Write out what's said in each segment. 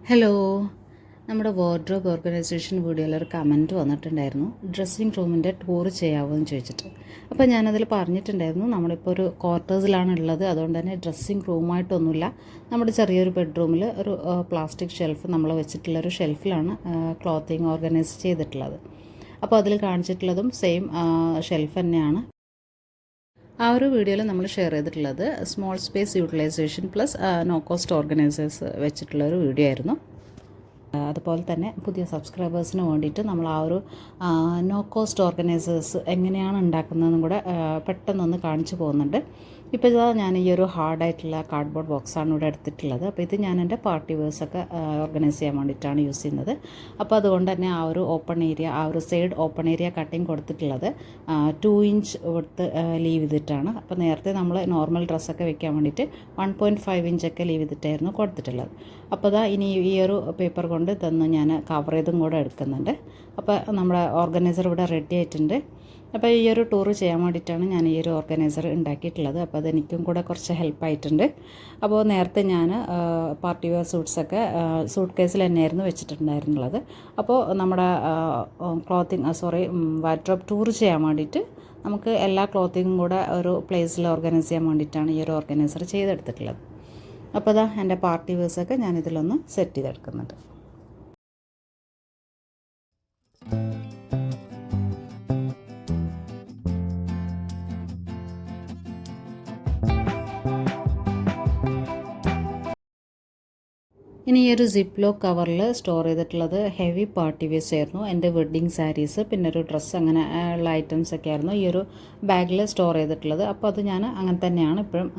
Hello. നമ്മുടെ wardrobe organisation വീഡിയോയിൽ ഒരു കമൻറ്റ് വന്നിട്ടുണ്ടായിരുന്നു, ഡ്രസ്സിങ് റൂമിൻ്റെ ടൂർ ചെയ്യാമോ എന്ന് ചോദിച്ചിട്ട്. അപ്പോൾ ഞാനതിൽ പറഞ്ഞിട്ടുണ്ടായിരുന്നു, നമ്മളിപ്പോൾ ഒരു ക്വാർട്ടേഴ്സിലാണ് ഉള്ളത്, അതുകൊണ്ട് തന്നെ ഡ്രസ്സിങ് റൂമായിട്ടൊന്നുമില്ല. നമ്മുടെ ചെറിയൊരു ബെഡ്റൂമിൽ ഒരു പ്ലാസ്റ്റിക് ഷെൽഫ് നമ്മൾ വെച്ചിട്ടുള്ളൊരു ഷെൽഫിലാണ് ക്ലോത്തിങ് ഓർഗനൈസ് ചെയ്തിട്ടുള്ളത്. അപ്പോൾ അതിൽ കാണിച്ചിട്ടുള്ളതും സെയിം ഷെൽഫ് തന്നെയാണ്. ആ ഒരു വീഡിയോയിൽ നമ്മൾ ഷെയർ ചെയ്തിട്ടുള്ളത് small space utilisation plus no cost organisers വെച്ചിട്ടുള്ളൊരു വീഡിയോ ആയിരുന്നു. അതുപോലെ തന്നെ പുതിയ സബ്സ്ക്രൈബേഴ്സിന് വേണ്ടിയിട്ട് നമ്മൾ ആ ഒരു നോ കോസ്റ്റ് ഓർഗനൈസേഴ്സ് എങ്ങനെയാണ് ഉണ്ടാക്കുന്നതെന്നും കൂടെ പെട്ടെന്നൊന്ന് കാണിച്ചു പോകുന്നുണ്ട്. ഇപ്പോൾ ഇതാ ഞാൻ ഈ ഒരു ഹാർഡായിട്ടുള്ള കാർഡ്ബോർഡ് ബോക്സാണ് ഇവിടെ എടുത്തിട്ടുള്ളത്. അപ്പോൾ ഇത് ഞാൻ എൻ്റെ പാർട്ടി വേഴ്സൊക്കെ ഓർഗനൈസ് ചെയ്യാൻ വേണ്ടിയിട്ടാണ് യൂസ് ചെയ്യുന്നത്. അപ്പോൾ അതുകൊണ്ട് തന്നെ ആ ഒരു ഓപ്പൺ ഏരിയ, ആ ഒരു സൈഡ് ഓപ്പൺ ഏരിയ കട്ടിങ് കൊടുത്തിട്ടുള്ളത് 2 ഇഞ്ച് വിട്ട് ലീവ് ചെയ്തിട്ടാണ്. അപ്പോൾ നേരത്തെ നമ്മൾ നോർമൽ ഡ്രസ്സൊക്കെ വെക്കാൻ വേണ്ടിയിട്ട് 1.5 ഇഞ്ചൊക്കെ ലീവ് ചെയ്തിട്ടായിരുന്നു കൊടുത്തിട്ടുള്ളത്. അപ്പോൾ ഇതാ ഇനി ഈ ഒരു പേപ്പർ കൊണ്ട് ഇതൊന്ന് ഞാൻ കവർ ചെയ്തും കൂടെ എടുക്കുന്നുണ്ട്. അപ്പോൾ നമ്മുടെ ഓർഗനൈസർ ഇവിടെ റെഡി ആയിട്ടുണ്ട്. അപ്പോൾ ഈ ഒരു ടൂർ ചെയ്യാൻ വേണ്ടിയിട്ടാണ് ഞാൻ ഈ ഒരു ഓർഗനൈസർ ഉണ്ടാക്കിയിട്ടുള്ളത്. അപ്പോൾ അതെനിക്കും കൂടെ കുറച്ച് ഹെൽപ്പായിട്ടുണ്ട്. അപ്പോൾ നേരത്തെ ഞാൻ പാർട്ടി വെയർ സൂട്ട്സൊക്കെ സൂട്ട് കേസിൽ തന്നെയായിരുന്നു വെച്ചിട്ടുണ്ടായിരുന്നുള്ളത്. അപ്പോൾ നമ്മുടെ വാർഡ്രോബ് ടൂർ ചെയ്യാൻ വേണ്ടിയിട്ട് നമുക്ക് എല്ലാ ക്ലോത്തിങ്ങും കൂടെ ഒരു പ്ലേസിൽ ഓർഗനൈസ് ചെയ്യാൻ വേണ്ടിയിട്ടാണ് ഈ ഒരു ഓർഗനൈസർ ചെയ്തെടുത്തിട്ടുള്ളത്. അപ്പോൾ അതാ എൻ്റെ പാർട്ടി വേഴ്സൊക്കെ ഞാനിതിലൊന്ന് സെറ്റ് ചെയ്തെടുക്കുന്നുണ്ട്. ഇനി ഈ ഒരു സിപ്പ് ലോക്ക് കവറിൽ സ്റ്റോർ ചെയ്തിട്ടുള്ളത് ഹെവി പാർട്ടി വെയർസ് ആയിരുന്നു. എൻ്റെ വെഡ്ഡിങ് സാരീസ്, പിന്നെ ഒരു ഡ്രസ്സ്, അങ്ങനെ ഉള്ള ഐറ്റംസ് ഒക്കെ ആയിരുന്നു ഈ ഒരു ബാഗിൽ സ്റ്റോർ ചെയ്തിട്ടുള്ളത്. അപ്പോൾ അത് ഞാൻ അങ്ങനെ തന്നെയാണ് ഇപ്പോഴും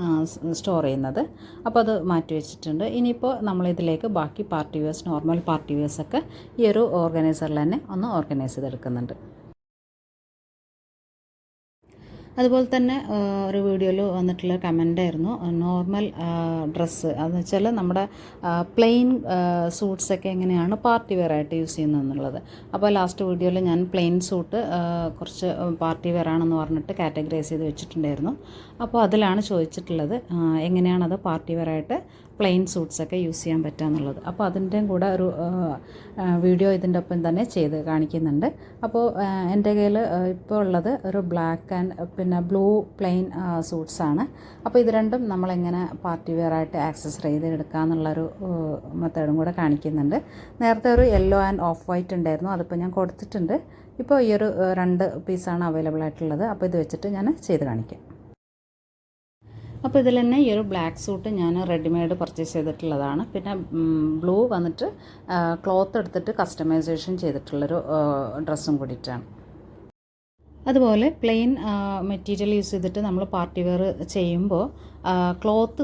സ്റ്റോർ ചെയ്യുന്നത്. അപ്പോൾ അത് മാറ്റി വെച്ചിട്ടുണ്ട്. ഇനിയിപ്പോൾ നമ്മളിതിലേക്ക് ബാക്കി പാർട്ടി വെയർസ്, നോർമൽ പാർട്ടി വെയർസൊക്കെ ഈ ഒരു ഓർഗനൈസറിൽ തന്നെ ഒന്ന് ഓർഗനൈസ് ചെയ്തെടുക്കുന്നുണ്ട്. അതുപോലെ തന്നെ ഒരു വീഡിയോയിൽ വന്നിട്ടുള്ള കമൻ്റായിരുന്നു നോർമൽ ഡ്രസ്സ്, അതെന്ന് വെച്ചാൽ നമ്മുടെ പ്ലെയിൻ സൂട്ട്സൊക്കെ എങ്ങനെയാണ് പാർട്ടി വെയർ ആയിട്ട് യൂസ് ചെയ്യുന്നതെന്നുള്ളത്. അപ്പോൾ ലാസ്റ്റ് വീഡിയോയിൽ ഞാൻ പ്ലെയിൻ സൂട്ട് കുറച്ച് പാർട്ടി വെയർ ആണെന്ന് പറഞ്ഞിട്ട് കാറ്റഗറൈസ് ചെയ്ത് വെച്ചിട്ടുണ്ടായിരുന്നു. അപ്പോൾ അതിലാണ് ചോദിച്ചിട്ടുള്ളത് എങ്ങനെയാണത് പാർട്ടി വെയർ ആയിട്ട് പ്ലെയിൻ സൂട്ട്സൊക്കെ യൂസ് ചെയ്യാൻ പറ്റുക എന്നുള്ളത്. അപ്പോൾ അതിൻ്റെയും കൂടെ ഒരു വീഡിയോ ഇതിൻ്റെ ഒപ്പം തന്നെ ചെയ്ത് കാണിക്കുന്നുണ്ട്. അപ്പോൾ എൻ്റെ കയ്യിൽ ഇപ്പോൾ ഉള്ളത് ഒരു ബ്ലാക്ക് ആൻഡ് പിന്നെ ബ്ലൂ പ്ലെയിൻ സൂട്ട്സാണ്. അപ്പോൾ ഇത് രണ്ടും നമ്മളെങ്ങനെ പാർട്ടി വെയർ ആയിട്ട് ആക്സസറി ചെയ്തെടുക്കുക എന്നുള്ളൊരു മെത്തേഡും കൂടെ കാണിക്കുന്നുണ്ട്. നേരത്തെ ഒരു യെല്ലോ ആൻഡ് ഓഫ് വൈറ്റ് ഉണ്ടായിരുന്നു, അതിപ്പോൾ ഞാൻ കൊടുത്തിട്ടുണ്ട്. ഇപ്പോൾ ഈ ഒരു 2 പീസാണ് അവൈലബിൾ ആയിട്ടുള്ളത്. അപ്പോൾ ഇത് വെച്ചിട്ട് ഞാൻ ചെയ്ത് കാണിക്കാം. അപ്പോൾ ഇതിൽ തന്നെ ഈ ഒരു ബ്ലാക്ക് സൂട്ട് ഞാൻ റെഡിമെയ്ഡ് പർച്ചേസ് ചെയ്തിട്ടുള്ളതാണ്. പിന്നെ ബ്ലൂ വന്നിട്ട് ക്ലോത്ത് എടുത്തിട്ട് കസ്റ്റമൈസേഷൻ ചെയ്തിട്ടുള്ളൊരു ഡ്രസ്സും കൂടിയിട്ടാണ്. അതുപോലെ പ്ലെയിൻ മെറ്റീരിയൽ യൂസ് ചെയ്തിട്ട് നമ്മൾ പാർട്ടി വെയർ ചെയ്യുമ്പോൾ ക്ലോത്ത്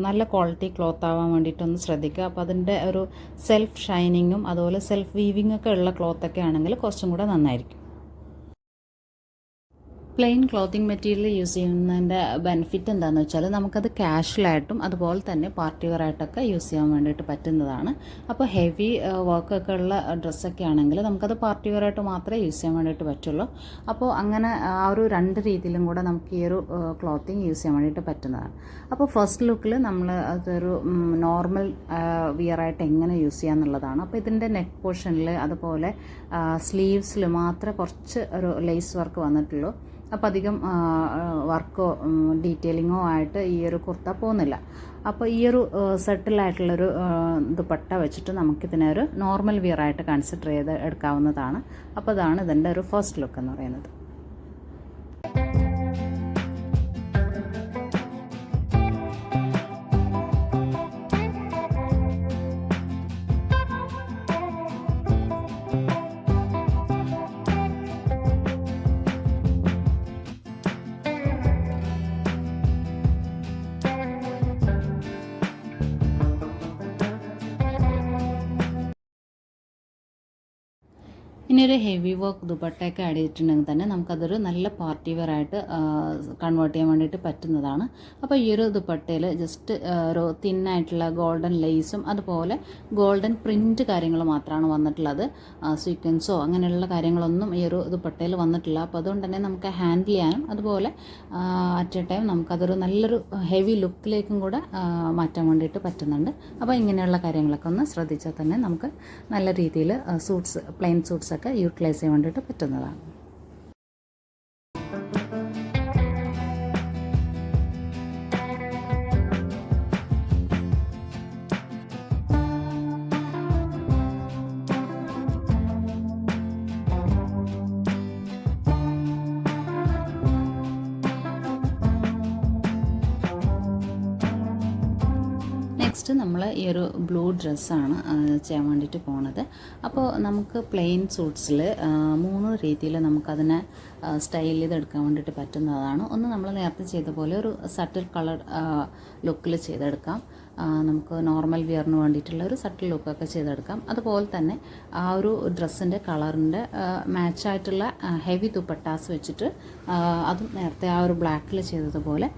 നല്ല ക്വാളിറ്റി ക്ലോത്ത് ആവാൻ വേണ്ടിയിട്ടൊന്ന് ശ്രദ്ധിക്കുക. അപ്പോൾ അതിൻ്റെ ഒരു സെൽഫ് ഷൈനിങ്ങും അതുപോലെ സെൽഫ് വീവിംഗ് ഒക്കെ ഉള്ള ക്ലോത്തൊക്കെ ആണെങ്കിൽ കുറച്ചും കൂടെ നന്നായിരിക്കും. പ്ലെയിൻ ക്ലോത്തിങ് മെറ്റീരിയൽ യൂസ് ചെയ്യുന്നതിൻ്റെ ബെനിഫിറ്റ് എന്താണെന്ന് വെച്ചാൽ നമുക്കത് കാഷ്വലായിട്ടും അതുപോലെ തന്നെ പാർട്ടി വെയർ ആയിട്ടൊക്കെ യൂസ് ചെയ്യാൻ വേണ്ടിയിട്ട് പറ്റുന്നതാണ്. അപ്പോൾ ഹെവി വർക്കൊക്കെ ഉള്ള ഡ്രസ്സൊക്കെ ആണെങ്കിൽ നമുക്കത് പാർട്ടി വെയർ ആയിട്ട് മാത്രമേ യൂസ് ചെയ്യാൻ വേണ്ടിയിട്ട് പറ്റുള്ളൂ. അപ്പോൾ അങ്ങനെ ആ ഒരു 2 രീതിയിലും കൂടെ നമുക്ക് ഈ ഒരു ക്ലോത്തിങ് യൂസ് ചെയ്യാൻ വേണ്ടിയിട്ട് പറ്റുന്നതാണ്. അപ്പോൾ ഫസ്റ്റ് ലുക്കിൽ നമ്മൾ അതൊരു നോർമൽ വിയർ ആയിട്ട് എങ്ങനെ യൂസ് ചെയ്യുക എന്നുള്ളതാണ്. അപ്പോൾ ഇതിൻ്റെ നെക്ക് പോർഷനിൽ അതുപോലെ സ്ലീവ്സിൽ മാത്രമേ കുറച്ച് ഒരു ലേസ് വർക്ക് വന്നിട്ടുള്ളൂ. അപ്പോൾ അധികം വർക്കോ ഡീറ്റെയിലിങ്ങോ ആയിട്ട് ഈ ഒരു കുർത്ത പോകുന്നില്ല. അപ്പോൾ ഈ ഒരു സെറ്റിലായിട്ടുള്ളൊരു ദുപ്പട്ട വെച്ചിട്ട് നമുക്കിതിനെ ഒരു നോർമൽ വിയർ ആയിട്ട് കൺസിഡർ ചെയ്ത് എടുക്കാവുന്നതാണ്. അപ്പോൾ അതാണ് ഇതിൻ്റെ ഒരു ഫസ്റ്റ് ലുക്ക് എന്ന് പറയുന്നത്. ഇനി ഒരു ഹെവി വർക്ക് ദുപ്പട്ടയൊക്കെ ആഡ് ചെയ്തിട്ടുണ്ടെങ്കിൽ തന്നെ നമുക്കതൊരു നല്ല പാർട്ടി വെയർ ആയിട്ട് കൺവേർട്ട് ചെയ്യാൻ വേണ്ടിയിട്ട് പറ്റുന്നതാണ്. അപ്പോൾ ഈ ഒരു ദുപ്പട്ടയിൽ ജസ്റ്റ് ഒരു തിന്നായിട്ടുള്ള ഗോൾഡൻ ലേസും അതുപോലെ ഗോൾഡൻ പ്രിൻറ്റ് കാര്യങ്ങൾ മാത്രമാണ് വന്നിട്ടുള്ളത്. സീക്വൻസോ അങ്ങനെയുള്ള കാര്യങ്ങളൊന്നും ഈ ഒരു ദുപ്പട്ടയിൽ വന്നിട്ടില്ല. അപ്പോൾ അതുകൊണ്ട് തന്നെ നമുക്ക് ഹാൻഡിൽ ചെയ്യാനും അതുപോലെ അറ്റ് എ ടൈം നമുക്കതൊരു നല്ലൊരു ഹെവി ലുക്കിലേക്കും കൂടെ മാറ്റാൻ വേണ്ടിയിട്ട് പറ്റുന്നുണ്ട്. അപ്പോൾ ഇങ്ങനെയുള്ള കാര്യങ്ങളൊക്കെ ഒന്ന് ശ്രദ്ധിച്ചാൽ തന്നെ നമുക്ക് നല്ല രീതിയിൽ പ്ലെയിൻ സൂട്ട്സൊക്കെ യൂട്ടിലൈസ് ചെയ്യാൻ വേണ്ടിയിട്ട് പറ്റുന്നതാണ്. നെക്സ്റ്റ് നമ്മൾ ഈ ഒരു ബ്ലൂ ഡ്രസ്സാണ് ചെയ്യാൻ വേണ്ടിയിട്ട് പോണത്. അപ്പോൾ നമുക്ക് പ്ലെയിൻ സൂട്ട്സിൽ 3 രീതിയിൽ നമുക്കതിനെ സ്റ്റൈൽ ചെയ്തെടുക്കാൻ വേണ്ടിയിട്ട് പറ്റുന്നതാണ്. ഒന്ന് നമ്മൾ നേരത്തെ ചെയ്ത പോലെ ഒരു സട്ടിൽ കളർ ലുക്കിൽ ചെയ്തെടുക്കാം. നമുക്ക് നോർമൽ വിയറിന് വേണ്ടിയിട്ടുള്ള ഒരു സട്ടിൽ ലുക്കൊക്കെ ചെയ്തെടുക്കാം. അതുപോലെ തന്നെ ആ ഒരു ഡ്രസ്സിൻ്റെ കളറിൻ്റെ മാച്ചായിട്ടുള്ള ഹെവി ദുപ്പട്ടാസ് വെച്ചിട്ട് അതും നേരത്തെ ആ ഒരു ബ്ലാക്കിൽ ചെയ്തതുപോലെ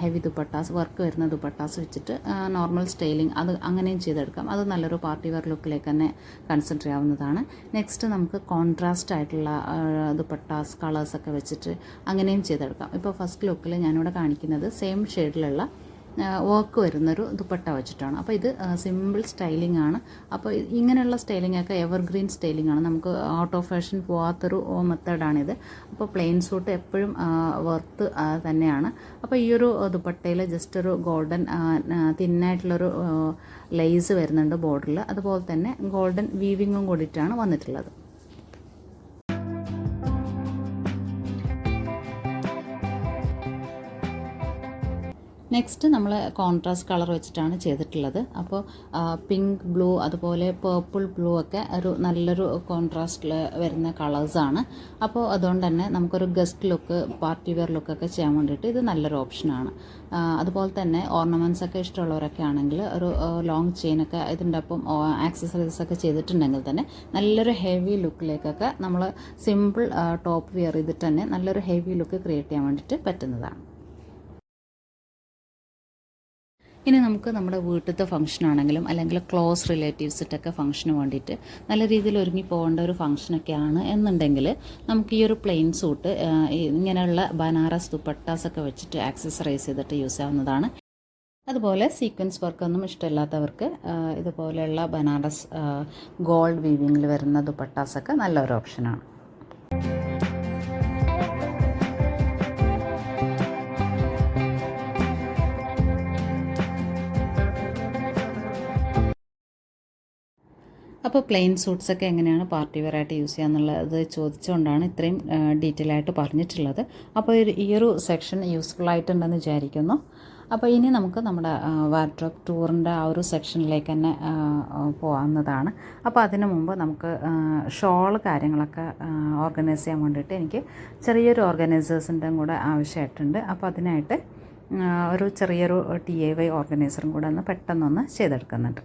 ഹെവി ദുപ്പട്ടാസ് വർക്ക് വരുന്ന ദുപ്പട്ടാസ് വെച്ചിട്ട് നോർമൽ സ്റ്റൈലിംഗ് അത് അങ്ങനെയും ചെയ്തെടുക്കാം. അത് നല്ലൊരു പാർട്ടി വെയർ ലുക്കിലേക്ക് തന്നെ കൺസിഡർ ചെയ്യാവുന്നതാണ്. നെക്സ്റ്റ് നമുക്ക് കോൺട്രാസ്റ്റ് ആയിട്ടുള്ള ദുപ്പട്ടാസ് കളേഴ്സൊക്കെ വെച്ചിട്ട് അങ്ങനെയും ചെയ്തെടുക്കാം. ഇപ്പോൾ ഫസ്റ്റ് ലുക്കിൽ ഞാനിവിടെ കാണിക്കുന്നത് സെയിം ഷെയ്ഡിലുള്ള വർക്ക് വരുന്നൊരു ദുപ്പട്ട വെച്ചിട്ടാണ്. അപ്പോൾ ഇത് സിമ്പിൾ സ്റ്റൈലിംഗ് ആണ്. അപ്പോൾ ഇങ്ങനെയുള്ള സ്റ്റൈലിംഗ് ഒക്കെ എവർഗ്രീൻ സ്റ്റൈലിംഗ് ആണ്. നമുക്ക് ഔട്ട് ഓഫ് ഫാഷൻ പോകാത്തൊരു മെത്തേഡാണിത്. അപ്പോൾ പ്ലെയിൻ സൂട്ട് എപ്പോഴും വർത്ത് തന്നെയാണ്. അപ്പോൾ ഈ ഒരു ദുപ്പട്ടയിൽ ജസ്റ്റ് ഒരു ഗോൾഡൻ തിന്നായിട്ടുള്ളൊരു ലേസ് വരുന്നുണ്ട് ബോർഡറിൽ. അതുപോലെ തന്നെ ഗോൾഡൻ വീവിങ്ങും കൂടിയിട്ടാണ് വന്നിട്ടുള്ളത്. നെക്സ്റ്റ് നമ്മൾ കോൺട്രാസ്റ്റ് കളർ വെച്ചിട്ടാണ് ചെയ്തിട്ടുള്ളത്. അപ്പോൾ പിങ്ക് ബ്ലൂ അതുപോലെ പേർപ്പിൾ ബ്ലൂ ഒക്കെ ഒരു നല്ലൊരു കോൺട്രാസ്റ്റിൽ വരുന്ന കളേഴ്സാണ്. അപ്പോൾ അതുകൊണ്ട് തന്നെ നമുക്കൊരു ഗസ്റ്റ് ലുക്ക് പാർട്ടി വെയർ ലുക്കൊക്കെ ചെയ്യാൻ വേണ്ടിയിട്ട് ഇത് നല്ലൊരു ഓപ്ഷനാണ്. അതുപോലെ തന്നെ ഓർണമെൻറ്റ്സ് ഒക്കെ ഇഷ്ടമുള്ളവരൊക്കെ ആണെങ്കിൽ ഒരു ലോങ് ചെയിനൊക്കെ ഇതിൻ്റെ ഒപ്പം ആക്സസറീസൊക്കെ ചെയ്തിട്ടുണ്ടെങ്കിൽ തന്നെ നല്ലൊരു ഹെവി ലുക്കിലേക്കൊക്കെ നമ്മൾ സിമ്പിൾ ടോപ്പ് വെയർ ചെയ്തിട്ട് തന്നെ നല്ലൊരു ഹെവി ലുക്ക് ക്രിയേറ്റ് ചെയ്യാൻ വേണ്ടിയിട്ട് പറ്റുന്നതാണ്. ഇനി നമുക്ക് നമ്മുടെ വീട്ടിലത്തെ ഫംഗ്ഷൻ ആണെങ്കിലും അല്ലെങ്കിൽ ക്ലോസ് റിലേറ്റീവ്സിട്ടൊക്കെ ഫംഗ്ഷന് വേണ്ടിയിട്ട് നല്ല രീതിയിൽ ഒരുങ്ങി പോകേണ്ട ഒരു ഫംഗ്ഷനൊക്കെയാണ് എന്നുണ്ടെങ്കിൽ നമുക്ക് ഈ ഒരു പ്ലെയിൻ സൂട്ട് ഇങ്ങനെയുള്ള ബനാറസ് ദുപ്പട്ടാസൊക്കെ വെച്ചിട്ട് ആക്സസറൈസ് ചെയ്തിട്ട് യൂസ് ചെയ്യാവുന്നതാണ്. അതുപോലെ സീക്വൻസ് വർക്കൊന്നും ഇഷ്ടമില്ലാത്തവർക്ക് ഇതുപോലെയുള്ള ബനാറസ് ഗോൾഡ് വീവിങ്ങിൽ വരുന്ന ദുപ്പട്ടാസൊക്കെ നല്ലൊരു ഓപ്ഷനാണ്. അപ്പോൾ പ്ലെയിൻ സൂട്ട്സൊക്കെ എങ്ങനെയാണ് പാർട്ടി വെയർ ആയിട്ട് യൂസ് ചെയ്യുക എന്നുള്ളത് ചോദിച്ചുകൊണ്ടാണ് ഇത്രയും ഡീറ്റെയിൽ ആയിട്ട് പറഞ്ഞിട്ടുള്ളത്. അപ്പോൾ ഈ ഒരു സെക്ഷൻ യൂസ്ഫുൾ ആയിട്ടുണ്ടെന്ന് വിചാരിക്കുന്നു. അപ്പോൾ ഇനി നമുക്ക് നമ്മുടെ വാർഡ്രോബ് ടൂറിൻ്റെ ആ ഒരു സെക്ഷനിലേക്ക് തന്നെ പോകാവുന്നതാണ്. അപ്പോൾ അതിനു മുമ്പ് നമുക്ക് ഷോൾ കാര്യങ്ങളൊക്കെ ഓർഗനൈസ് ചെയ്യാൻ വേണ്ടിയിട്ട് എനിക്ക് ചെറിയൊരു ഓർഗനൈസേഴ്സിൻ്റെ കൂടെ ആവശ്യമായിട്ടുണ്ട്. അപ്പോൾ അതിനായിട്ട് ഒരു ചെറിയൊരു DIY ഓർഗനൈസറും കൂടെ ഒന്ന് പെട്ടെന്നൊന്ന് ചെയ്തെടുക്കുന്നുണ്ട്.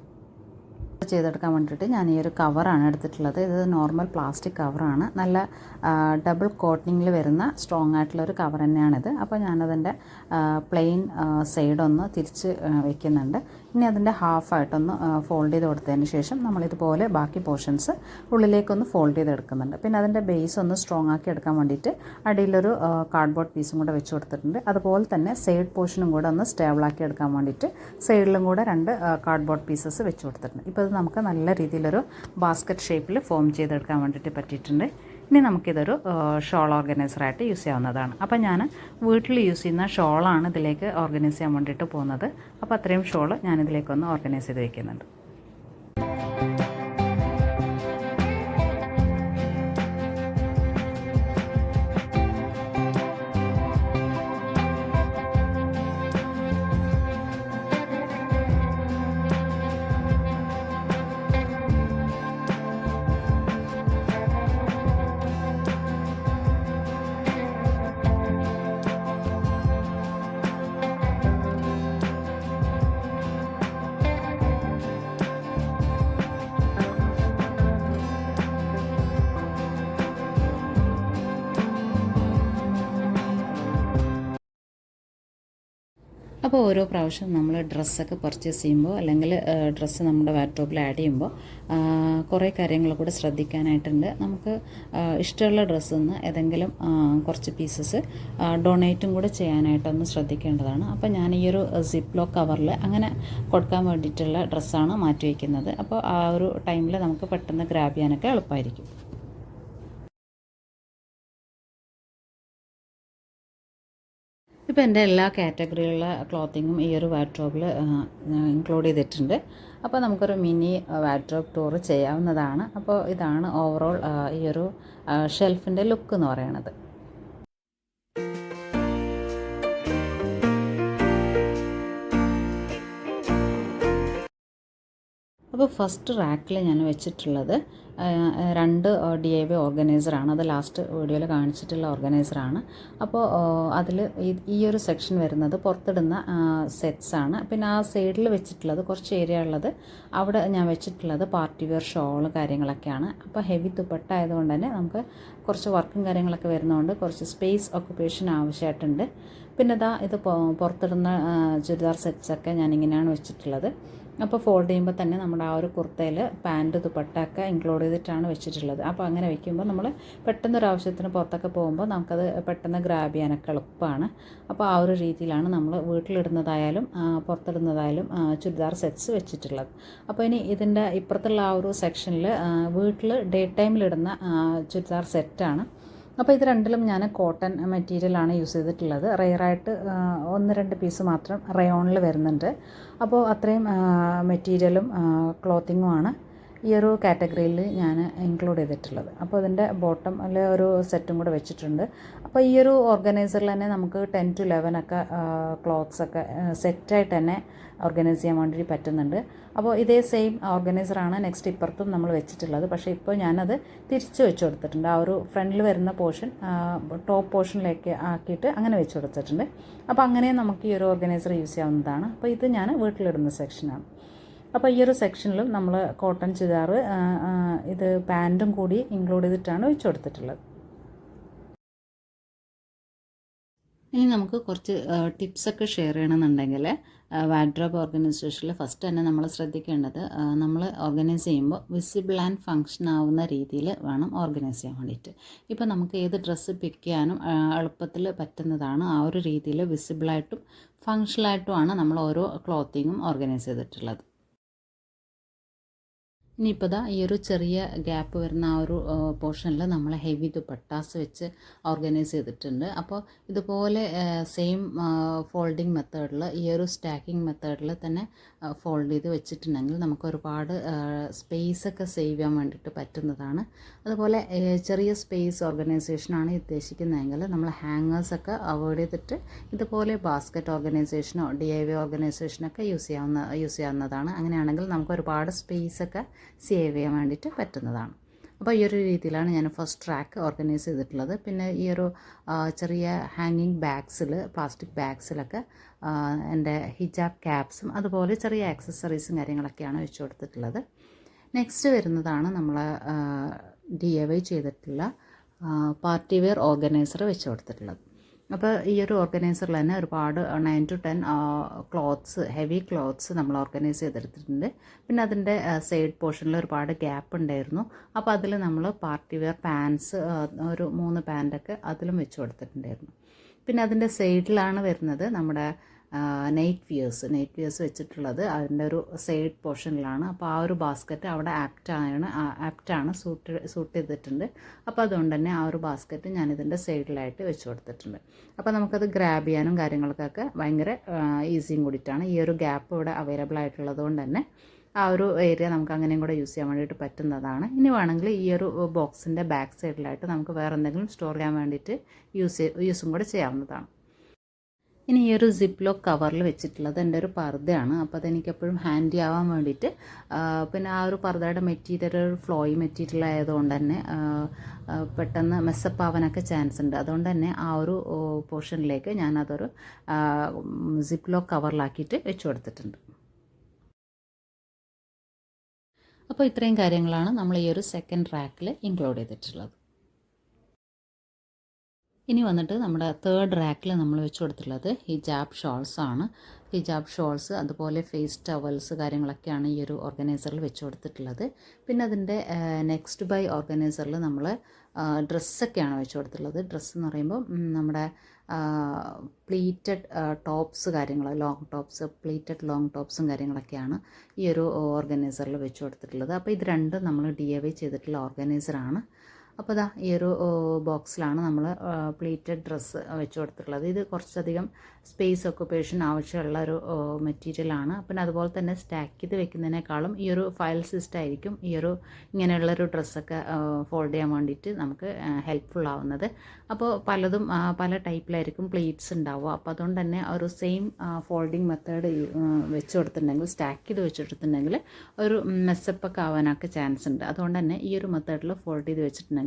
ചെയ്തെടുക്കാൻ വേണ്ടിയിട്ട് ഞാൻ ഈ ഒരു കവറാണ് എടുത്തിട്ടുള്ളത്. ഇത് നോർമൽ പ്ലാസ്റ്റിക് കവറാണ്. നല്ല ഡബിൾ കോട്ടിങ്ങിൽ വരുന്ന സ്ട്രോങ് ആയിട്ടുള്ളൊരു കവർ തന്നെയാണിത്. അപ്പോൾ ഞാനതിൻ്റെ പ്ലെയിൻ സൈഡൊന്ന് തിരിച്ച് വയ്ക്കുന്നുണ്ട്. ഇനി അതിൻ്റെ ഹാഫായിട്ടൊന്ന് ഫോൾഡ് ചെയ്ത് കൊടുത്തതിന് ശേഷം നമ്മളിതുപോലെ ബാക്കി പോർഷൻസ് ഉള്ളിലേക്കൊന്ന് ഫോൾഡ് ചെയ്തെടുക്കുന്നുണ്ട്. പിന്നെ അതിൻ്റെ ബേസ് ഒന്ന് സ്ട്രോങ് ആക്കി എടുക്കാൻ വേണ്ടിയിട്ട് അടിയിലൊരു കാർഡ്ബോർഡ് പീസും കൂടെ വെച്ച് കൊടുത്തിട്ടുണ്ട്. അതുപോലെ തന്നെ സൈഡ് പോർഷനും കൂടെ ഒന്ന് സ്റ്റേബിളാക്കി എടുക്കാൻ വേണ്ടിയിട്ട് സൈഡിലും കൂടെ 2 കാർഡ്ബോർഡ് പീസസ് വെച്ച് കൊടുത്തിട്ടുണ്ട്. ഇപ്പോൾ ഇത് നമുക്ക് നല്ല രീതിയിലൊരു ബാസ്ക്കറ്റ് ഷേപ്പിൽ ഫോം ചെയ്തെടുക്കാൻ വേണ്ടിയിട്ട് പറ്റിയിട്ടുണ്ട്. ഇനി നമുക്കിതൊരു ഷോൾ ഓർഗനൈസറായിട്ട് യൂസ് ചെയ്യാവുന്നതാണ്. അപ്പോൾ ഞാൻ വീട്ടിൽ യൂസ് ചെയ്യുന്ന ഷോളാണ് ഇതിലേക്ക് ഓർഗനൈസ് ചെയ്യാൻ വേണ്ടിയിട്ട് പോകുന്നത്. അപ്പോൾ അത്രയും ഷോൾ ഞാനിതിലേക്കൊന്ന് ഓർഗനൈസ് ചെയ്ത് വയ്ക്കുന്നുണ്ട്. അപ്പോൾ ഓരോ പ്രാവശ്യം നമ്മൾ ഡ്രസ്സൊക്കെ പർച്ചേസ് ചെയ്യുമ്പോൾ അല്ലെങ്കിൽ ഡ്രസ്സ് നമ്മുടെ വാർഡ്രോബിൽ ആഡ് ചെയ്യുമ്പോൾ കുറേ കാര്യങ്ങൾ കൂടെ ശ്രദ്ധിക്കാനായിട്ടുണ്ട്. നമുക്ക് ഇഷ്ടമുള്ള ഡ്രസ്സിൽ നിന്ന് ഏതെങ്കിലും കുറച്ച് പീസസ് ഡൊണേറ്റും കൂടെ ചെയ്യാനായിട്ടൊന്ന് ശ്രദ്ധിക്കേണ്ടതാണ്. അപ്പോൾ ഞാൻ ഈ ഒരു സിപ്പ് ലോക്ക് കവറിൽ അങ്ങനെ കൊടുക്കാൻ വേണ്ടിയിട്ടുള്ള ഡ്രസ്സാണ് മാറ്റി വയ്ക്കുന്നത്. അപ്പോൾ ആ ഒരു ടൈമിൽ നമുക്ക് പെട്ടെന്ന് ഗ്രാബ് ചെയ്യാനൊക്കെ എളുപ്പമായിരിക്കും. ഇപ്പോൾ എൻ്റെ എല്ലാ കാറ്റഗറിയിലുള്ള ക്ലോത്തിങ്ങും ഈ ഒരു വാർഡ്രോബിൽ ഇൻക്ലൂഡ് ചെയ്തിട്ടുണ്ട്. അപ്പോൾ നമുക്കൊരു മിനി വാർഡ്രോബ് ടൂർ ചെയ്യാവുന്നതാണ്. അപ്പോൾ ഇതാണ് ഓവറോൾ ഈ ഒരു ഷെൽഫിൻ്റെ ലുക്ക് എന്ന് പറയുന്നത്. അപ്പോൾ ഫസ്റ്റ് റാക്കിൽ ഞാൻ വെച്ചിട്ടുള്ളത് 2 DIY ഓർഗനൈസറാണ്. അത് ലാസ്റ്റ് വീഡിയോയിൽ കാണിച്ചിട്ടുള്ള ഓർഗനൈസറാണ്. അപ്പോൾ അതിൽ ഈ ഒരു സെക്ഷൻ വരുന്നത് പുറത്തിടുന്ന സെറ്റ്സാണ്. പിന്നെ ആ സൈഡിൽ വെച്ചിട്ടുള്ളത് കുറച്ച് ഏരിയ ഉള്ളത് അവിടെ ഞാൻ വെച്ചിട്ടുള്ളത് പാർട്ടി വെയർ ഷോൾ കാര്യങ്ങളൊക്കെയാണ്. അപ്പോൾ ഹെവി ദുപ്പട്ട ആയതുകൊണ്ട് തന്നെ നമുക്ക് കുറച്ച് വർക്കും കാര്യങ്ങളൊക്കെ വരുന്നതുകൊണ്ട് കുറച്ച് സ്പേസ് ഓക്കുപ്പേഷൻ ആവശ്യമായിട്ടുണ്ട്. പിന്നെ ഇത് പുറത്തിടുന്ന ചുരിദാർ സെറ്റ്സൊക്കെ ഞാനിങ്ങനെയാണ് വെച്ചിട്ടുള്ളത്. അപ്പോൾ ഫോൾഡ് ചെയ്യുമ്പോൾ തന്നെ നമ്മുടെ ആ ഒരു കുർത്തയിൽ പാൻറ്റ് ദുപ്പട്ടയൊക്കെ ഇൻക്ലൂഡ് ചെയ്തിട്ടാണ് വെച്ചിട്ടുള്ളത്. അപ്പോൾ അങ്ങനെ വയ്ക്കുമ്പോൾ നമ്മൾ പെട്ടെന്നൊരു ആവശ്യത്തിന് പുറത്തൊക്കെ പോകുമ്പോൾ നമുക്കത് പെട്ടെന്ന് ഗ്രാബ് ചെയ്യാനൊക്കെ എളുപ്പമാണ്. അപ്പോൾ ആ ഒരു രീതിയിലാണ് നമ്മൾ വീട്ടിലിടുന്നതായാലും പുറത്തിടുന്നതായാലും ചുരിദാർ സെറ്റ്സ് വെച്ചിട്ടുള്ളത്. അപ്പോൾ ഇനി ഇതിൻ്റെ ഇപ്പുറത്തുള്ള ആ ഒരു സെക്ഷനിൽ വീട്ടിൽ ഡേ ടൈമിലിടുന്ന ചുരിദാർ സെറ്റാണ്. അപ്പോൾ ഇത് രണ്ടിലും ഞാൻ കോട്ടൺ മെറ്റീരിയലാണ് യൂസ് ചെയ്തിട്ടുള്ളത്. റെയറായിട്ട് 1-2 പീസ് മാത്രം റയോണിൽ വരുന്നുണ്ട്. അപ്പോൾ അത്രയും മെറ്റീരിയലും ക്ലോത്തിങ്ങുമാണ് ഈ ഒരു കാറ്റഗറിയിൽ ഞാൻ ഇൻക്ലൂഡ് ചെയ്തിട്ടുള്ളത്. അപ്പോൾ ഇതിൻ്റെ ബോട്ടമിൽ ഒരു സെറ്റും കൂടെ വെച്ചിട്ടുണ്ട്. അപ്പോൾ ഈ ഒരു ഓർഗനൈസറിൽ തന്നെ നമുക്ക് 10 to 11 ഒക്കെ ക്ലോത്ത്സൊക്കെ സെറ്റായിട്ട് തന്നെ ഓർഗനൈസ് ചെയ്യാൻ വേണ്ടി പറ്റുന്നുണ്ട്. അപ്പോൾ ഇതേ സെയിം ഓർഗനൈസറാണ് നെക്സ്റ്റ് ഇപ്പുറത്തും നമ്മൾ വെച്ചിട്ടുള്ളത്. പക്ഷേ ഇപ്പോൾ ഞാനത് തിരിച്ച് വെച്ച് കൊടുത്തിട്ടുണ്ട്. ആ ഒരു ഫ്രണ്ടിൽ വരുന്ന പോർഷൻ ടോപ്പ് പോർഷനിലേക്ക് ആക്കിയിട്ട് അങ്ങനെ വെച്ച് കൊടുത്തിട്ടുണ്ട്. അപ്പോൾ അങ്ങനെ നമുക്ക് ഈ ഒരു ഓർഗനൈസർ യൂസ് ചെയ്യാവുന്നതാണ്. അപ്പോൾ ഇത് ഞാൻ വീട്ടിലിടുന്ന സെക്ഷനാണ്. അപ്പോൾ ഈ ഒരു സെക്ഷനിലും നമ്മൾ കോട്ടൺ ചുരിദാർ ഇത് പാൻറ്റും കൂടി ഇൻക്ലൂഡ് ചെയ്തിട്ടാണ് വെച്ച് കൊടുത്തിട്ടുള്ളത്. ഇനി നമുക്ക് കുറച്ച് ടിപ്സൊക്കെ ഷെയർ ചെയ്യണമെന്നുണ്ടെങ്കിൽ വാർഡ്രോബ് ഓർഗനൈസേഷനിൽ ഫസ്റ്റ് തന്നെ നമ്മൾ ശ്രദ്ധിക്കേണ്ടത് നമ്മൾ ഓർഗനൈസ് ചെയ്യുമ്പോൾ വിസിബിൾ ആൻഡ് ഫങ്ഷൻ ആവുന്ന രീതിയിൽ വേണം ഓർഗനൈസ് ചെയ്യാൻ വേണ്ടിയിട്ട്. ഇപ്പോൾ നമുക്ക് ഏത് ഡ്രസ്സ് പിക്ക് ചെയ്യാനും എളുപ്പത്തിൽ പറ്റുന്നതാണ്. ആ ഒരു രീതിയിൽ വിസിബിളായിട്ടും ഫങ്ഷണലായിട്ടുമാണ് നമ്മൾ ഓരോ ക്ലോത്തിങ്ങും ഓർഗനൈസ് ചെയ്തിട്ടുള്ളത്. ഇനിയിപ്പോൾ ഈ ഒരു ചെറിയ ഗ്യാപ്പ് വരുന്ന ആ ഒരു പോർഷനിൽ നമ്മൾ ഹെവി ദുപ്പട്ടാസ് വെച്ച് ഓർഗനൈസ് ചെയ്തിട്ടുണ്ട്. അപ്പോൾ ഇതുപോലെ സെയിം ഫോൾഡിങ് മെത്തേഡിൽ ഈ ഒരു സ്റ്റാക്കിംഗ് മെത്തേഡിൽ തന്നെ ഫോൾഡ് ചെയ്ത് വെച്ചിട്ടുണ്ടെങ്കിൽ നമുക്ക് ഒരുപാട് സ്പേസൊക്കെ സേവ് ചെയ്യാൻ വേണ്ടിയിട്ട് പറ്റുന്നതാണ്. അതുപോലെ ചെറിയ സ്പേസ് ഓർഗനൈസേഷനാണ് ഉദ്ദേശിക്കുന്നതെങ്കിൽ നമ്മൾ ഹാങ്ങേഴ്സൊക്കെ അവോയ്ഡ് ചെയ്തിട്ട് ഇതുപോലെ ബാസ്ക്കറ്റ് ഓർഗനൈസേഷനോ DIY ഓർഗനൈസേഷനൊക്കെ യൂസ് ചെയ്യാവുന്നതാണ്. അങ്ങനെയാണെങ്കിൽ നമുക്ക് ഒരുപാട് സ്പേസൊക്കെ സേവ് ചെയ്യാൻ വേണ്ടിയിട്ട് പറ്റുന്നതാണ്. അപ്പോൾ ഈ ഒരു രീതിയിലാണ് ഞാൻ ഫസ്റ്റ് ട്രാക്ക് ഓർഗനൈസ് ചെയ്തിട്ടുള്ളത്. പിന്നെ ഈ ഒരു ചെറിയ ഹാങ്ങിങ് ബാഗ്സിൽ പ്ലാസ്റ്റിക് ബാഗ്സിലൊക്കെ എൻ്റെ ഹിജാബ് ക്യാപ്സും അതുപോലെ ചെറിയ ആക്സസറീസും കാര്യങ്ങളൊക്കെയാണ് വെച്ച് കൊടുത്തിട്ടുള്ളത്. നെക്സ്റ്റ് വരുന്നതാണ് നമ്മൾ DIY ചെയ്തിട്ടുള്ള പാർട്ടി വെയർ ഓർഗനൈസർ വെച്ച് കൊടുത്തിട്ടുള്ളത്. അപ്പോൾ ഈ ഒരു ഓർഗനൈസറിൽ തന്നെ ഒരുപാട് 9 to 10 ക്ലോത്ത്സ് ഹെവി ക്ലോത്ത്സ് നമ്മൾ ഓർഗനൈസ് ചെയ്തെടുത്തിട്ടുണ്ട്. പിന്നെ അതിൻ്റെ സൈഡ് പോർഷനിൽ ഒരുപാട് ഗ്യാപ്പ് ഉണ്ടായിരുന്നു. അപ്പോൾ അതിൽ നമ്മൾ പാർട്ടി വെയർ പാൻസ് ഒരു 3 പാൻറ്റൊക്കെ അതിലും വെച്ച് കൊടുത്തിട്ടുണ്ടായിരുന്നു. പിന്നെ അതിൻ്റെ സൈഡിലാണ് വരുന്നത് നമ്മുടെ നൈറ്റ് വിയേഴ്സ് വെച്ചിട്ടുള്ളത് അതിൻ്റെ ഒരു സൈഡ് പോർഷനിലാണ്. അപ്പോൾ ആ ഒരു ബാസ്ക്കറ്റ് അവിടെ ആപ്റ്റാണ് സൂട്ട് ചെയ്തിട്ടുണ്ട്. അപ്പോൾ അതുകൊണ്ട് തന്നെ ആ ഒരു ബാസ്ക്കറ്റ് ഞാനിതിൻ്റെ സൈഡിലായിട്ട് വെച്ച് കൊടുത്തിട്ടുണ്ട്. അപ്പോൾ നമുക്കത് ഗ്രാബ് ചെയ്യാനും കാര്യങ്ങൾക്കൊക്കെ ഭയങ്കര ഈസിയും കൂടിയിട്ടാണ്. ഈ ഒരു ഗ്യാപ്പ് ഇവിടെ അവൈലബിൾ ആയിട്ടുള്ളത് കൊണ്ട് തന്നെ ആ ഒരു ഏരിയ നമുക്ക് അങ്ങനെയും കൂടെ യൂസ് ചെയ്യാൻ വേണ്ടിയിട്ട് പറ്റുന്നതാണ്. ഇനി വേണമെങ്കിൽ ഈ ഒരു ബോക്സിൻ്റെ ബാക്ക് സൈഡിലായിട്ട് നമുക്ക് വേറെ എന്തെങ്കിലും സ്റ്റോർ ചെയ്യാൻ വേണ്ടിയിട്ട് യൂസും കൂടെ ചെയ്യാവുന്നതാണ്. ഇനി ഈ ഒരു സിപ്പ് ലോക്ക് കവറിൽ വെച്ചിട്ടുള്ളത് എൻ്റെ ഒരു പർദ്ദയാണ്. അപ്പോൾ അതെനിക്കെപ്പോഴും ഹാൻഡി ആവാൻ വേണ്ടിയിട്ട് പിന്നെ ആ ഒരു പർദ്ദയുടെ മെറ്റീരിയൽ ഒരു ഫ്ലോയി മെറ്റീരിയൽ ആയതുകൊണ്ട് തന്നെ പെട്ടെന്ന് മെസ്സപ്പ് ആവാനൊക്കെ ചാൻസ് ഉണ്ട്. അതുകൊണ്ട് തന്നെ ആ ഒരു പോർഷനിലേക്ക് ഞാനതൊരു സിപ്പ് ലോക്ക് കവറിലാക്കിയിട്ട് വെച്ച് കൊടുത്തിട്ടുണ്ട്. അപ്പോൾ ഇത്രയും കാര്യങ്ങളാണ് നമ്മൾ ഈ ഒരു സെക്കൻഡ് റാക്കിൽ ഇൻക്ലൂഡ് ചെയ്തിട്ടുള്ളത്. ഇനി വന്നിട്ട് നമ്മുടെ തേർഡ് റാക്കിൽ നമ്മൾ വെച്ച് കൊടുത്തിട്ടുള്ളത് ഹിജാബ് ഷോൾസ് ആണ്. ഹിജാബ് ഷോൾസ് അതുപോലെ ഫേസ് ടവൽസ് കാര്യങ്ങളൊക്കെയാണ് ഈ ഒരു ഓർഗനൈസറിൽ വെച്ച് കൊടുത്തിട്ടുള്ളത്. പിന്നെ അതിൻ്റെ നെക്സ്റ്റ് ബൈ ഓർഗനൈസറിൽ നമ്മൾ ഡ്രസ്സൊക്കെയാണ് വെച്ച് കൊടുത്തിട്ടുള്ളത്. ഡ്രസ്സ് എന്ന് പറയുമ്പോൾ നമ്മുടെ പ്ലീറ്റഡ് ടോപ്സ് കാര്യങ്ങൾ, ലോങ് ടോപ്സ്, പ്ലീറ്റഡ് ലോങ് ടോപ്സും കാര്യങ്ങളൊക്കെയാണ് ഈ ഒരു ഓർഗനൈസറിൽ വെച്ച് കൊടുത്തിട്ടുള്ളത്. അപ്പോൾ ഇത് രണ്ടും നമ്മൾ DIY ചെയ്തിട്ടുള്ള ഓർഗനൈസറാണ്. അപ്പോൾ ഇതാ ഈ ഒരു ബോക്സിലാണ് നമ്മൾ പ്ലീറ്റഡ് ഡ്രസ്സ് വെച്ച് കൊടുത്തിട്ടുള്ളത്. ഇത് കുറച്ചധികം സ്പേസ് ഒക്കുപ്പേഷൻ ആവശ്യമുള്ള ഒരു മെറ്റീരിയലാണ്. പിന്നെ അതുപോലെ തന്നെ സ്റ്റാക്ക് ചെയ്ത് വെക്കുന്നതിനേക്കാളും ഈ ഒരു ഫയൽ സിസ്റ്റം ആയിരിക്കും ഈ ഒരു ഇങ്ങനെയുള്ളൊരു ഡ്രസ്സൊക്കെ ഫോൾഡ് ചെയ്യാൻ വേണ്ടിയിട്ട് നമുക്ക് ഹെൽപ്ഫുൾ ആവുന്നത്. അപ്പോൾ പലതും പല ടൈപ്പിലായിരിക്കും പ്ലീറ്റ്സ് ഉണ്ടാവുക. അപ്പോൾ അതുകൊണ്ട് തന്നെ ഒരു സെയിം ഫോൾഡിങ് മെത്തേഡ് വെച്ച് കൊടുത്തിട്ടുണ്ടെങ്കിൽ, സ്റ്റാക്ക് ചെയ്ത് വെച്ചിട്ടുണ്ടെങ്കിൽ ഒരു മെസ്സപ്പൊക്കെ ആവാനൊക്കെ ചാൻസ് ഉണ്ട്. അതുകൊണ്ട് തന്നെ ഈ ഒരു മെത്തേഡിൽ ഫോൾഡ് ചെയ്ത് വെച്ചിട്ടുണ്ടെങ്കിൽ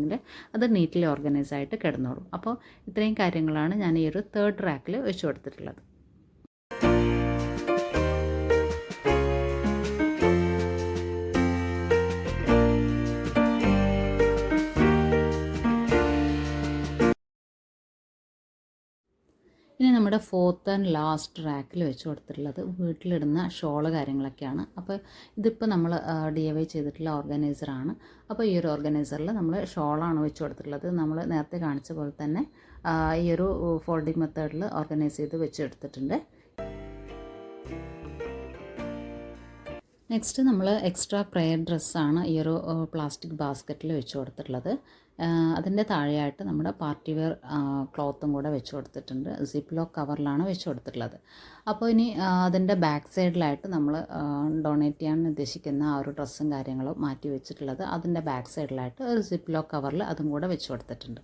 അത് നീറ്റ്ലി ഓർഗനൈസ് ആയിട്ട് കിടന്നോളും. അപ്പോൾ ഇത്രയും കാര്യങ്ങളാണ് ഞാൻ ഈ ഒരു തേർഡ് റാക്കിൽ വെച്ച് കൊടുത്തിട്ടുള്ളത്. ഇനി നമ്മുടെ ഫോർത്ത് ആൻഡ് ലാസ്റ്റ് റാക്കിൽ വെച്ച് കൊടുത്തിട്ടുള്ളത് വീട്ടിലിടുന്ന ഷോള് കാര്യങ്ങളൊക്കെയാണ്. അപ്പോൾ ഇതിപ്പോൾ നമ്മൾ DIY ചെയ്തിട്ടുള്ള ഓർഗനൈസറാണ്. അപ്പോൾ ഈ ഒരു ഓർഗനൈസറിൽ നമ്മൾ ഷോളാണ് വെച്ച് കൊടുത്തിട്ടുള്ളത്. നമ്മൾ നേരത്തെ കാണിച്ച പോലെ തന്നെ ഈ ഒരു ഫോൾഡിങ് മെത്തേഡിൽ ഓർഗനൈസ് ചെയ്ത് വെച്ചെടുത്തിട്ടുണ്ട്. നെക്സ്റ്റ് നമ്മൾ എക്സ്ട്രാ പ്രെയർ ഡ്രസ്സാണ് ഈ ഒരു പ്ലാസ്റ്റിക് ബാസ്ക്കറ്റിൽ വെച്ച് കൊടുത്തിട്ടുള്ളത്. അതിൻ്റെ താഴെയായിട്ട് നമ്മുടെ പാർട്ടി വെയർ ക്ലോത്തും കൂടെ വെച്ച് കൊടുത്തിട്ടുണ്ട്. സിപ്പ് ലോക്ക് കവറിലാണ് വെച്ച് കൊടുത്തിട്ടുള്ളത്. അപ്പോൾ ഇനി അതിൻ്റെ ബാക്ക് സൈഡിലായിട്ട് നമ്മൾ ഡൊണേറ്റ് ചെയ്യാൻ ഉദ്ദേശിക്കുന്ന ആ ഒരു ഡ്രസ്സും കാര്യങ്ങളും മാറ്റി വെച്ചിട്ടുള്ളത് അതിൻ്റെ ബാക്ക് സൈഡിലായിട്ട് ഒരു സിപ്പ് ലോക്ക് കവറിൽ അതും കൂടെ വെച്ച് കൊടുത്തിട്ടുണ്ട്.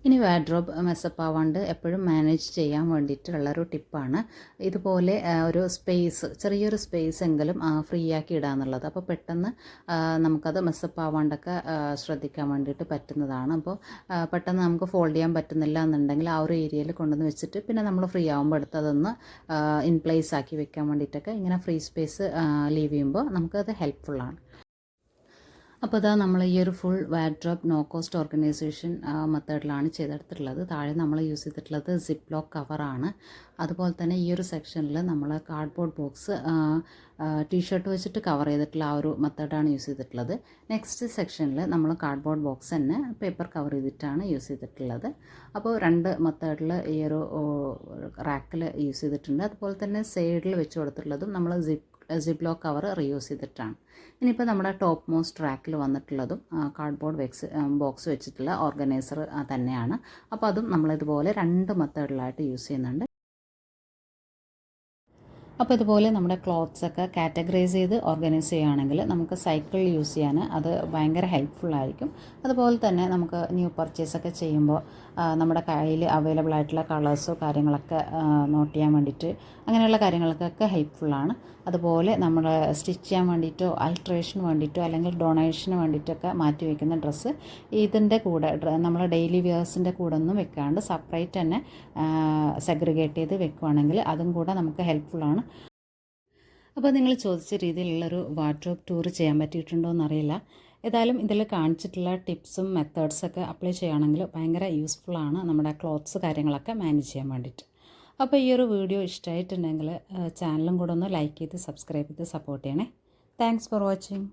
ഇനി വാർഡ്രോബ് മെസ്സപ്പ് ആവാണ്ട് എപ്പോഴും മാനേജ് ചെയ്യാൻ വേണ്ടിയിട്ടുള്ളൊരു ടിപ്പാണ് ഇതുപോലെ ഒരു സ്പേസ്, ചെറിയൊരു സ്പേസ് എങ്കിലും ഫ്രീ ആക്കി ഇടുക എന്നുള്ളത്. അപ്പോൾ പെട്ടെന്ന് നമുക്കത് മെസ്സപ്പ് ആവാണ്ടൊക്കെ ശ്രദ്ധിക്കാൻ വേണ്ടിയിട്ട് പറ്റുന്നതാണ്. അപ്പോൾ പെട്ടെന്ന് നമുക്ക് ഫോൾഡ് ചെയ്യാൻ പറ്റുന്നില്ല എന്നുണ്ടെങ്കിൽ ആ ഒരു ഏരിയയിൽ കൊണ്ടുവന്ന് വെച്ചിട്ട് പിന്നെ നമ്മൾ ഫ്രീ ആകുമ്പോൾ എടുത്ത് അതൊന്ന് ഇൻ പ്ലേസ് ആക്കി വെക്കാൻ വേണ്ടിയിട്ടൊക്കെ ഇങ്ങനെ ഫ്രീ സ്പേസ് ലീവ് ചെയ്യുമ്പോൾ നമുക്കത് ഹെൽപ്ഫുള്ളാണ്. അപ്പോൾ ഇതാ നമ്മൾ ഈ ഒരു full wardrobe no cost organisation മെത്തേഡിലാണ് ചെയ്തെടുത്തിട്ടുള്ളത്. താഴെ നമ്മൾ യൂസ് ചെയ്തിട്ടുള്ളത് സിപ്പ് ലോക്ക് കവറാണ്. അതുപോലെ തന്നെ ഈ ഒരു സെക്ഷനിൽ നമ്മൾ കാർഡ്ബോർഡ് ബോക്സ് ടീഷർട്ട് വെച്ചിട്ട് കവർ ചെയ്തിട്ടുള്ള ആ ഒരു മെത്തേഡാണ് യൂസ് ചെയ്തിട്ടുള്ളത്. നെക്സ്റ്റ് സെക്ഷനിൽ നമ്മൾ കാർഡ്ബോർഡ് ബോക്സ് തന്നെ പേപ്പർ കവർ ചെയ്തിട്ടാണ് യൂസ് ചെയ്തിട്ടുള്ളത്. അപ്പോൾ രണ്ട് മെത്തേഡിൽ ഈ ഒരു റാക്കിൽ യൂസ് ചെയ്തിട്ടുണ്ട്. അതുപോലെ തന്നെ സൈഡിൽ വെച്ച് കൊടുത്തിട്ടുള്ളതും നമ്മൾ സിപ്പ് ലോക്ക് കവർ റീയൂസ് ചെയ്തിട്ടാണ്. ഇനിയിപ്പോൾ നമ്മുടെ ടോപ്പ് മോസ്റ്റ് റാക്കിൽ വന്നിട്ടുള്ളതും കാർഡ്ബോർഡ് ബോക്സ് വെച്ചിട്ടുള്ള ഓർഗനൈസർ തന്നെയാണ്. അപ്പോൾ അതും നമ്മളിതുപോലെ രണ്ട് മെത്തേഡിലായിട്ട് യൂസ് ചെയ്യുന്നുണ്ട്. അപ്പോൾ ഇതുപോലെ നമ്മുടെ ക്ലോത്ത്സൊക്കെ കാറ്റഗറൈസ് ചെയ്ത് ഓർഗനൈസ് ചെയ്യുകയാണെങ്കിൽ നമുക്ക് സൈക്കിൾ യൂസ് ചെയ്യാൻ അത് ഭയങ്കര ഹെൽപ്ഫുള്ളായിരിക്കും. അതുപോലെ തന്നെ നമുക്ക് ന്യൂ പർച്ചേസൊക്കെ ചെയ്യുമ്പോൾ നമ്മുടെ കയ്യിൽ അവൈലബിൾ ആയിട്ടുള്ള കളേഴ്സോ കാര്യങ്ങളൊക്കെ നോട്ട് ചെയ്യാൻ വേണ്ടിയിട്ട് അങ്ങനെയുള്ള കാര്യങ്ങൾക്കൊക്കെ ഹെൽപ്ഫുള്ളാണ്. അതുപോലെ നമ്മൾ സ്റ്റിച്ച് ചെയ്യാൻ വേണ്ടിയിട്ടോ ആൾട്രേഷന് വേണ്ടിയിട്ടോ അല്ലെങ്കിൽ ഡൊണേഷന് വേണ്ടിയിട്ടൊക്കെ മാറ്റി വയ്ക്കുന്ന ഡ്രസ്സ് ഇതിൻ്റെ കൂടെ നമ്മൾ ഡെയിലി വെയേഴ്സിൻ്റെ കൂടെ ഒന്നും വെക്കാണ്ട് സെപ്പറേറ്റ് തന്നെ സെഗ്രിഗേറ്റ് ചെയ്ത് വെക്കുകയാണെങ്കിൽ അതും കൂടെ നമുക്ക് ഹെൽപ്ഫുള്ളാണ്. അപ്പോൾ നിങ്ങൾ ചോദിച്ച രീതിയിലുള്ളൊരു വാർഡ്രോബ് ടൂർ ചെയ്യാൻ പറ്റിയിട്ടുണ്ടോ എന്നറിയില്ല. ഏതായാലും ഇതിൽ കാണിച്ചിട്ടുള്ള ടിപ്സും മെത്തേഡ്സൊക്കെ അപ്ലൈ ചെയ്യുകയാണെങ്കിൽ ഭയങ്കര യൂസ്ഫുള്ളാണ് നമ്മുടെ ക്ലോത്ത്സ് കാര്യങ്ങളൊക്കെ മാനേജ് ചെയ്യാൻ വേണ്ടിയിട്ട്. അപ്പോൾ ഈ ഒരു വീഡിയോ ഇഷ്ടമായിട്ടുണ്ടെങ്കിൽ ചാനലും കൂടെ ഒന്ന് ലൈക്ക് ചെയ്ത് സബ്സ്ക്രൈബ് ചെയ്ത് സപ്പോർട്ട് ചെയ്യണേ. Thanks for watching.